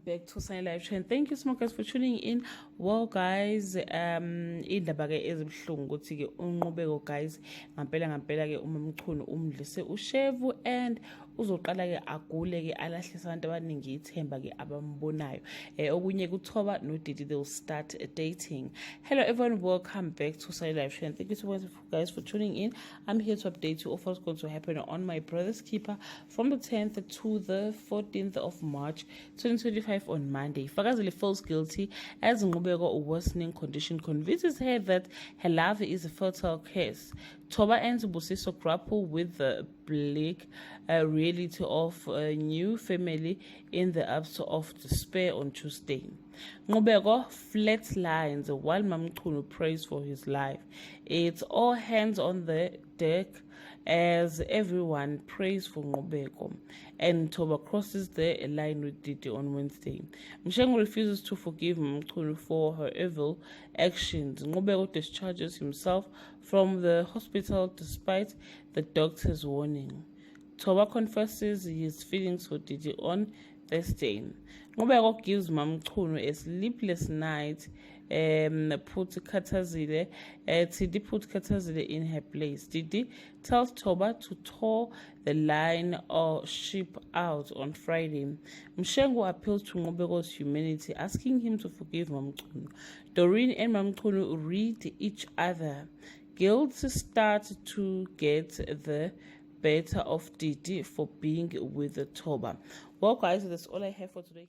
back to Sunny Live Trend. Thank you so much guys for tuning in. Well guys, indaba ke ezibhlungu ukuthi ke unqubeko guys ngampela ke umamchunu umdlise ushevu and uzoqala ke agule ke alahlisa abantu abaningi ithemba ke abambonayo. Okunye kuthoba no Didi, they'll start dating. Hello everyone, welcome back to Sunny Live Trend. Thank you so much guys for tuning in. I'm here to update you of what's going to happen on My Brother's Keeper from the 10th to the 14th of March 2025 on Monday. Fakazile feels guilty as Ngubeko, a worsening condition, convinces her that her love is a fertile case. Toba and Busiso grapple with the bleak reality of a new family in the absence of despair on Tuesday. Ngubeko flatlines while Mamchunu prays for his life. It's all hands on the deck as everyone prays for Ngubeko, and Toba crosses the line with Didi on Wednesday. Mshengo refuses to forgive Mamchunu for her evil actions. Ngubeko discharges himself from the hospital despite the doctor's warning. Toba confesses his feelings for Didi on Thursday. Ngubeko gives Mamchunu a sleepless night. Put Katazile in her place. Didi tells Toba to tow the line or ship out on Friday. Mshengo appeals to Ngobeko's humanity, asking him to forgive Mamchunu. Doreen and Mamchunu read each other. Guilt start to get the better of Didi for being with Toba. Well guys, that's all I have for today.